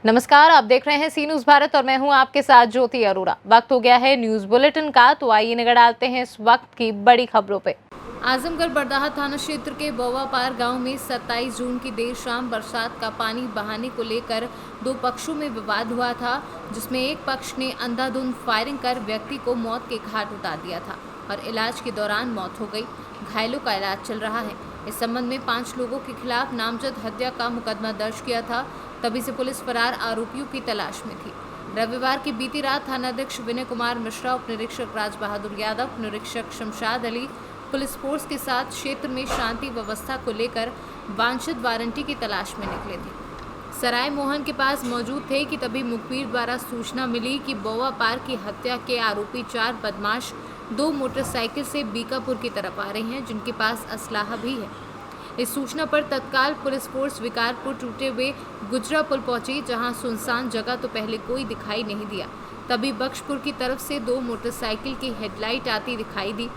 नमस्कार, आप देख रहे हैं सी न्यूज़ भारत और मैं हूं आपके साथ ज्योति अरोड़ा। वक्त हो गया है न्यूज़ बुलेटिन का, तो आइए नजर डालते हैं इस वक्त की बड़ी खबरों पे। आजमगढ़ बरदाहा थाना क्षेत्र के बोवापार गांव में 27 जून की देर शाम बरसात का पानी बहाने को लेकर दो पक्षों में विवाद हुआ था, जिसमें एक पक्ष ने अंधाधुंध फायरिंग कर व्यक्ति को मौत के घाट उतार दिया था और इलाज के दौरान मौत हो गई। घायलों का इलाज चल रहा है। इस संबंध में 5 लोगों के खिलाफ नामजद हत्या का मुकदमा दर्ज किया था। तभी से पुलिस फरार आरोपियों की तलाश में थी। रविवार की बीती रात थानाध्यक्ष विनय कुमार मिश्रा, उप निरीक्षक राज बहादुर यादव, निरीक्षक शमशाद अली पुलिस फोर्स के साथ क्षेत्र में शांति व्यवस्था को लेकर वांछित वारंटी की तलाश में निकले थे। सराय मोहन के पास मौजूद थे कि तभी मुखबिर द्वारा सूचना मिली कि बोवापार की हत्या के आरोपी 4 बदमाश 2 मोटरसाइकिल से बीकापुर की तरफ आ रहे हैं, जिनके पास असलाहा भी है। इस सूचना पर तत्काल पुलिस फोर्स विकारपुर टूटे हुए गुजरा पुल पहुंची, जहां सुनसान जगह तो पहले कोई दिखाई नहीं दिया। तभी बख्शपुर की तरफ से 2 मोटरसाइकिल की हेडलाइट आती दिखाई दी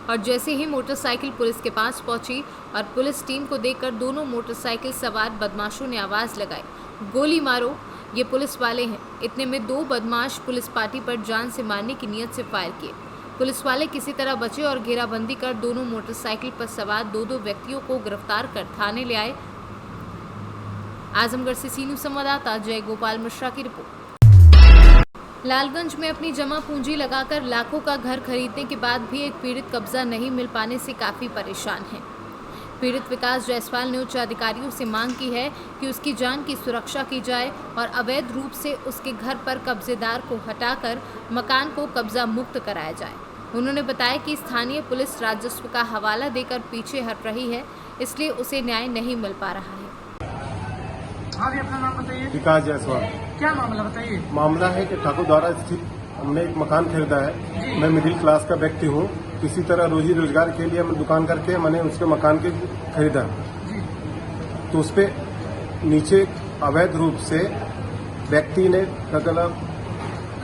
और जैसे ही मोटरसाइकिल पुलिस के पास पहुंची और पुलिस टीम को देखकर दोनों मोटरसाइकिल सवार बदमाशों ने आवाज़ लगाई, गोली मारो, ये पुलिस वाले हैं। इतने में 2 बदमाश पुलिस पार्टी पर जान से मारने की नीयत से फायर किए। पुलिस वाले किसी तरह बचे और घेराबंदी कर दोनों मोटरसाइकिल पर सवार 2 व्यक्तियों को गिरफ्तार कर थाने ले आए। आजमगढ़ से सी न्यूज़ संवाददाता जय गोपाल मिश्रा की रिपोर्ट। लालगंज में अपनी जमा पूंजी लगाकर लाखों का घर खरीदने के बाद भी एक पीड़ित कब्जा नहीं मिल पाने से काफी परेशान है। पीड़ित विकास जायसवाल ने उच्च अधिकारियों से मांग की है कि उसकी जान की सुरक्षा की जाए और अवैध रूप से उसके घर पर कब्जेदार को हटाकर मकान को कब्जा मुक्त कराया जाए। उन्होंने बताया कि स्थानीय पुलिस राजस्व का हवाला देकर पीछे हट रही है, इसलिए उसे न्याय नहीं मिल पा रहा है। हाँ जी, अपना नाम बताइए। विकास जायसवाल। क्या मामला बताइए। मामला है कि ठाकुर द्वारा स्थित हमने एक मकान खरीदा है। मैं मिडिल क्लास का व्यक्ति हूँ। किसी तरह रोजी रोजगार के लिए मैं दुकान करके मैंने उसके मकान के खरीदा, तो उस पे नीचे अवैध रूप से व्यक्ति ने मतलब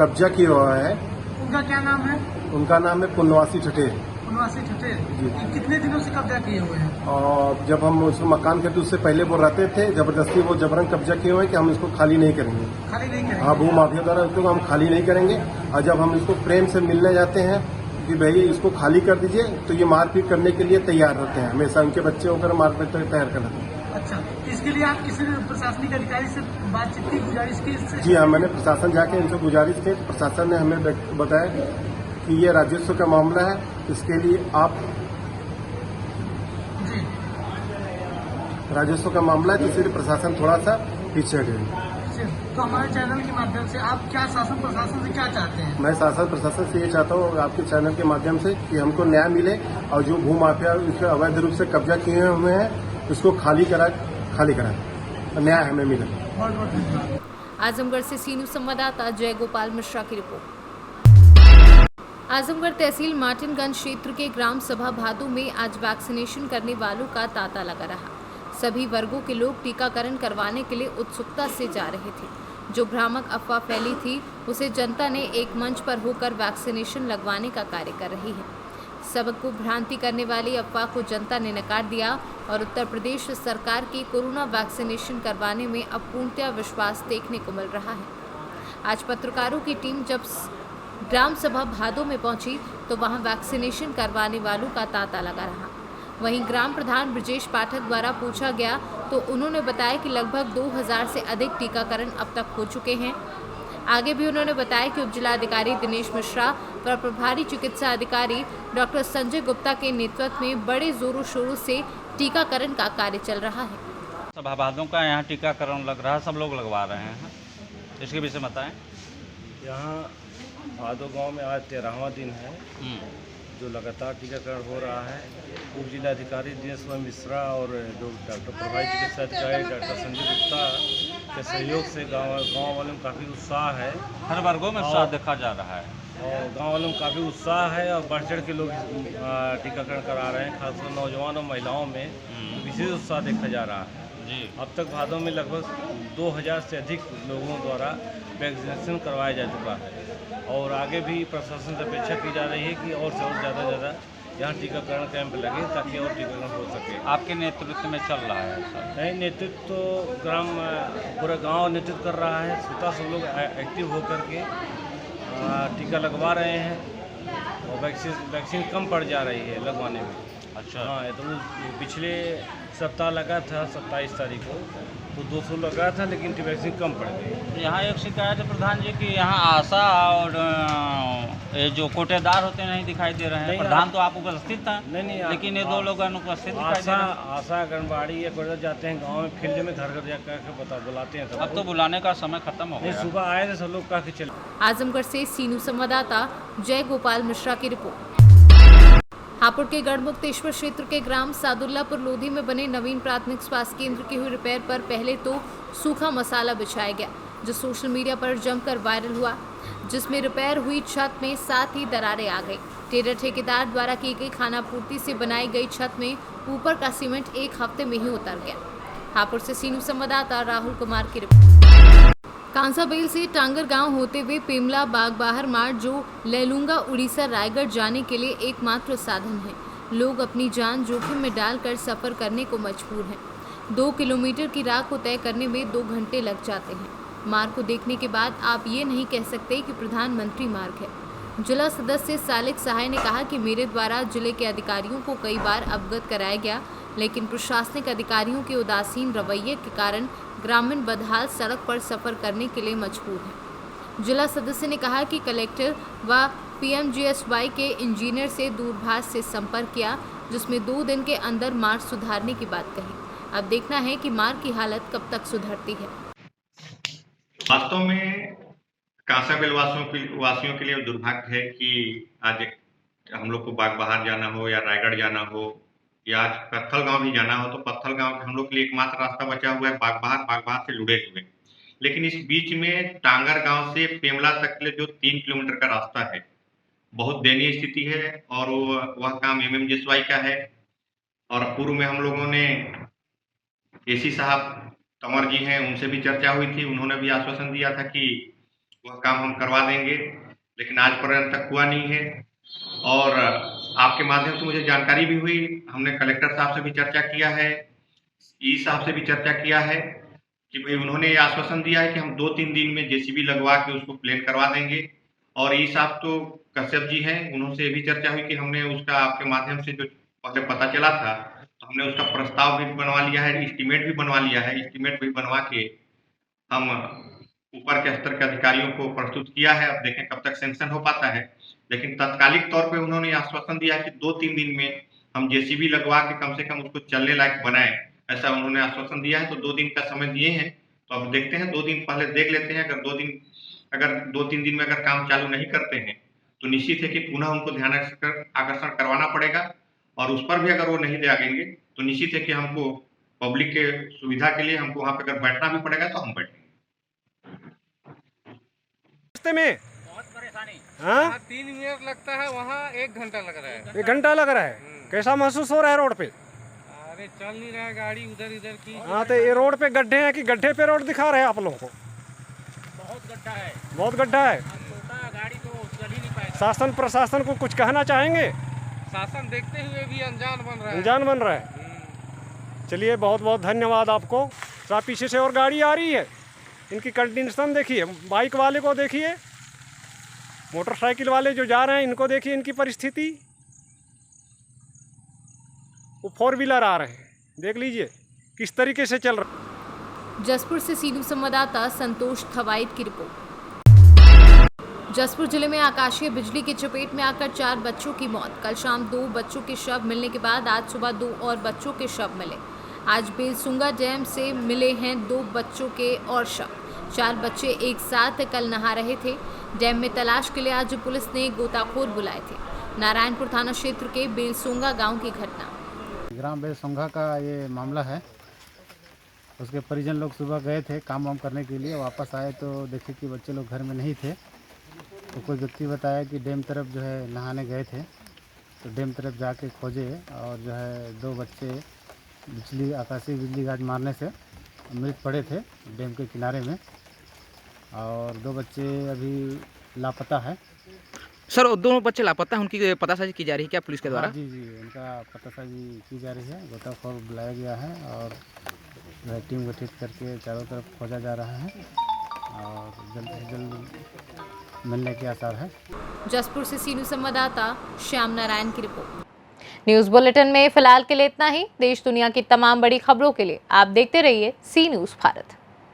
कब्जा किया हुआ है। उनका क्या नाम है? उनका नाम है पुनवासी ठठेर। पुनवासी ठठेर जी। कितने दिनों से कब्जा किए हुए हैं? और जब हम उस मकान खरीदे उससे पहले वो रहते थे, जबरदस्ती वो जबरन कब्जा किए हुए हैं कि हम इसको खाली नहीं करेंगे। खाली नहीं करेंगे? हाँ, भू माफिया द्वारा इसको हम खाली नहीं करेंगे। और जब हम इसको प्रेम से मिलने जाते हैं कि भाई इसको खाली कर दीजिए, तो ये मारपीट करने के लिए तैयार रहते हैं। हमेशा उनके बच्चे होकर मारपीट तैयार कर लेते हैं। अच्छा, इसके लिए आप किसी प्रशासनिक अधिकारी से बातचीत की, गुजारिश की? जी हाँ, मैंने प्रशासन जाके इनसे गुजारिश की। प्रशासन ने हमें बताया कि ये राजस्व का मामला है, इसके लिए आप जी राजस्व का मामला है, इसलिए प्रशासन थोड़ा सा पीछे हटे। तो हमारे चैनल के माध्यम से आप क्या शासन प्रशासन से क्या चाहते हैं? मैं शासन प्रशासन से ये चाहता हूँ आपके चैनल के माध्यम से कि हमको न्याय मिले और जो भू माफिया इसके अवैध रूप से कब्जा किए हुए हैं उसको खाली कराए, न्याय हमें मिले। बहुत बहुत धन्यवाद। आजमगढ़ से सी न्यूज़ संवाददाता जय गोपाल मिश्रा की रिपोर्ट। आजमगढ़ तहसील मार्टिनगंज क्षेत्र के ग्राम सभा भादू में आज वैक्सीनेशन करने वालों का तांता लगा रहा। सभी वर्गों के लोग टीकाकरण करवाने के लिए उत्सुकता से जा रहे थे। जो भ्रामक अफवाह फैली थी, उसे जनता ने एक मंच पर होकर वैक्सीनेशन लगवाने का कार्य कर रही है। सबको भ्रांति करने वाली अफवाह को जनता ने नकार दिया और उत्तर प्रदेश सरकार की कोरोना वैक्सीनेशन करवाने में अब पूर्णतः विश्वास देखने को मिल रहा है। आज पत्रकारों की टीम जब ग्राम सभा भादो में पहुंची तो वहां वैक्सीनेशन करवाने वालों का तांता लगा रहा। वहीं ग्राम प्रधान ब्रजेश पाठक द्वारा पूछा गया तो उन्होंने बताया कि लगभग 2000 से अधिक टीकाकरण अब तक हो चुके हैं। आगे भी उन्होंने बताया कि उप जिलाधिकारी दिनेश मिश्रा व प्रभारी चिकित्सा अधिकारी डॉक्टर संजय गुप्ता के नेतृत्व में बड़े जोरों शोरों से टीकाकरण का कार्य चल रहा है। सभा भादों का यहाँ टीकाकरण लग रहा है, सब लोग लगवा रहे हैं। इसके विषय बताएं। यहाँ भादो गांव में आज 13वां दिन है जो लगातार टीकाकरण हो रहा है। उप जिलाधिकारी दिनेश मिश्रा और जो डॉक्टर प्रभारी चिकित्सा अधिकारी डॉक्टर संजय गुप्ता के सहयोग से गांव वालों में काफ़ी उत्साह है। हर वर्गों में उत्साह देखा जा रहा है और गांव वालों में काफ़ी उत्साह है और बढ़ चढ़ के लोग टीकाकरण करा रहे हैं। खासकर नौजवान और महिलाओं में विशेष उत्साह देखा जा रहा है। जी। अब तक भादों में लगभग 2000 से अधिक लोगों द्वारा वैक्सीनेशन करवाया जा चुका है और आगे भी प्रशासन से अपेक्षा की जा रही है कि और से और ज़्यादा यहाँ टीकाकरण कैंप लगे ताकि और टीकाकरण हो सके। आपके नेतृत्व में चल रहा है सर? नहीं, नेतृत्व तो पूरा गांव नेतृत्व कर रहा है। स्वतः सब लोग एक्टिव होकर के टीका लगवा रहे हैं और वैक्सीन कम पड़ जा रही है लगवाने में। अच्छा। हाँ, ये तो पिछले सप्ताह लगा था 27 तारीख को, तो 200 लगा था, लेकिन वैक्सीन कम पड़ गई। यहाँ एक शिकायत है प्रधान जी कि यहाँ आशा और ये जो कोटेदार होते हैं नहीं दिखाई दे रहे हैं। नहीं, प्रधान तो आप उपस्थित था, नहीं, लेकिन ये दो लोग अनुपस्थित दिखाई दे रहे हैं। आशा आंगनबाड़ी या कोटेदार जाते हैं गांव में, फील्ड में घर घर जाकर बुलाते हैं। अब तो बुलाने का समय खत्म हो नहीं, गया। सुबह आए थे सब लोग, कहा कि चले। आजमगढ़ से सीनू संवाददाता जय गोपाल मिश्रा की रिपोर्ट। हापुड़ के गढ़मुक्तेश्वर क्षेत्र के ग्राम सादुल्लापुर लोधी में बने नवीन प्राथमिक स्वास्थ्य केंद्र की हुई रिपेयर पर पहले तो सूखा मसाला बिछाया गया, जो सोशल मीडिया पर जमकर वायरल हुआ, जिसमें रिपेयर हुई छत में 7 ही दरारें आ गई। टेंडर ठेकेदार द्वारा की गई खानापूर्ति से बनाई गई छत में ऊपर का सीमेंट 1 हफ्ते में ही उतर गया। हापुड़ से सीनू संवाददाता राहुल कुमार की रिपोर्ट। कांसाबेल से टांगर गांव होते हुए पेमला बागबाहर मार्ग, जो लेलूंगा उड़ीसा रायगढ़ जाने के लिए एकमात्र साधन है। लोग अपनी जान जोखिम में डालकर सफर करने को मजबूर हैं। 2 किलोमीटर की राह को तय करने में 2 घंटे लग जाते हैं। मार्ग को देखने के बाद आप ये नहीं कह सकते कि प्रधानमंत्री मार्ग है। जिला सदस्य सालिक सहाय ने कहा कि मेरे द्वारा जिले के अधिकारियों को कई बार अवगत कराया गया, लेकिन प्रशासनिक अधिकारियों के उदासीन रवैये के कारण ग्रामीण बदहाल सड़क पर सफर करने के लिए मजबूर हैं। जिला सदस्य ने कहा कि कलेक्टर व पीएमजीएसवाई के इंजीनियर से दूरभाष से संपर्क किया, जिसमें 2 दिन के अंदर मार्ग सुधारने की बात कही। अब देखना है कि मार्ग की हालत कब तक सुधरती है। वास्तव में कांसाबेल वासियों के लिए दुर्भाग्य है कि आज हम लोग को बागबाहर जाना हो या रायगढ़ जाना हो या आज पत्थल गांव भी जाना हो, तो पत्थल गांव हम लोग के लिए एकमात्र रास्ता बचा हुआ है बागबाहर से लुढ़े हुए। लेकिन इस बीच में टांगर गांव से पेमला तक के लिए जो 3 किलोमीटर का रास्ता है, बहुत दयनीय स्थिति है और वह काम एमएमजीएसवाई का है। और पूर्व में हम लोगों ने एसी साहब तंवर जी हैं, उनसे भी चर्चा हुई थी। उन्होंने भी आश्वासन दिया था कि वह काम हम करवा देंगे, लेकिन आज पर्यंत तक हुआ नहीं है। और आपके माध्यम से मुझे जानकारी भी हुई, हमने कलेक्टर साहब से भी चर्चा किया है, ई साहब से भी चर्चा किया है कि भाई उन्होंने ये आश्वासन दिया है कि हम 2-3 दिन में जेसीबी लगवा के उसको प्लेन करवा देंगे। और ई साहब तो कश्यप जी हैं, उन्होंने भी चर्चा हुई कि हमने उसका आपके माध्यम से जो पहले पता चला था, तो हमने उसका प्रस्ताव भी बनवा लिया है, एस्टीमेट भी बनवा लिया है। एस्टीमेट भी बनवा के हम ऊपर के स्तर के अधिकारियों को प्रस्तुत किया है। अब देखें कब तक सैंक्शन हो पाता है। लेकिन तात्कालिक तौर पे उन्होंने आश्वासन दिया कि 2-3 दिन में हम जेसीबी लगवा के कम से कम उसको चलने लायक बनाए, ऐसा उन्होंने आश्वासन दिया है। तो 2 दिन का समय दिए हैं, तो अब देखते हैं, 2 दिन पहले देख लेते हैं। अगर 2-3 दिन में अगर काम चालू नहीं करते हैं, तो निश्चित है कि पुनः उनको ध्यान आकर्षण करवाना पड़ेगा। और उस पर भी अगर वो नहीं देंगे, तो निश्चित है कि हमको पब्लिक के सुविधा के लिए हमको वहाँ पे अगर बैठना भी पड़ेगा तो हम बैठेंगे। रास्ते में बहुत परेशानी। हाँ, 3 मिनट लगता है, वहाँ 1 घंटा लग रहा है। 1 घंटा लग रहा है। कैसा महसूस हो रहा है रोड पे? अरे चल नहीं रहा है गाड़ी उधर इधर की। हाँ, तो ये रोड पे गड्ढे हैं कि गड्ढे पे रोड दिखा रहे हैं आप लोगों को? बहुत गड्ढा है, बहुत गड्ढा है। छोटा गाड़ी तो चल ही नहीं पाएगा। शासन प्रशासन को कुछ कहना चाहेंगे? शासन देखते हुए भी अनजान बन रहा है। अनजान बन रहा है। चलिए, बहुत बहुत धन्यवाद आपको। तो पीछे से और गाड़ी आ रही है, इनकी कंडीशन देखिए। बाइक वाले को देखिए, मोटरसाइकिल वाले जो जा रहे हैं इनको देखिए, इनकी परिस्थिति। वो 4 व्हीलर आ रहे हैं, देख लीजिए किस तरीके से चल रहा है। जसपुर से सीनू संवाददाता संतोष थवाइट की रिपोर्ट। जसपुर जिले में आकाशीय बिजली की चपेट में आकर 4 बच्चों की मौत। कल शाम 2 बच्चों के शव मिलने के बाद आज सुबह 2 और बच्चों के शव मिले। आज बेलसुंगा डैम से मिले हैं 2 बच्चों के और शव। 4 बच्चे एक साथ कल नहा रहे थे। डैम में तलाश के लिए आज पुलिस ने गोताखोर बुलाए थे। नारायणपुर थाना क्षेत्र के बेलसुंगा गांव की घटना। ग्राम बेलसुंगा का ये मामला है। उसके परिजन लोग सुबह गए थे काम वाम करने के लिए, वापस आए तो देखे कि बच्चे लोग घर में नहीं थे। तो कोई व्यक्ति बताया कि डैम तरफ जो है नहाने गए थे, तो डैम तरफ जाके खोजे और जो है 2 बच्चे आकाशीय बिजली गाज मारने से मृत पड़े थे डैम के किनारे में। और 2 बच्चे अभी लापता है। सर वो दोनों बच्चे लापता हैं, उनकी पतासाजी की जा रही है क्या पुलिस के द्वारा? हाँ, जी जी, उनका पतासाजी की जा रही है, गोताखोर बुलाया गया है और टीम गठित करके चारों तरफ खोजा जा रहा है और जल्द से जल्द मिलने के आसार है। जसपुर से सी न्यूज़ संवाददाता श्याम नारायण की रिपोर्ट। न्यूज़ बुलेटिन में फिलहाल के लिए इतना ही। देश दुनिया की तमाम बड़ी खबरों के लिए आप देखते रहिए सी न्यूज़ भारत।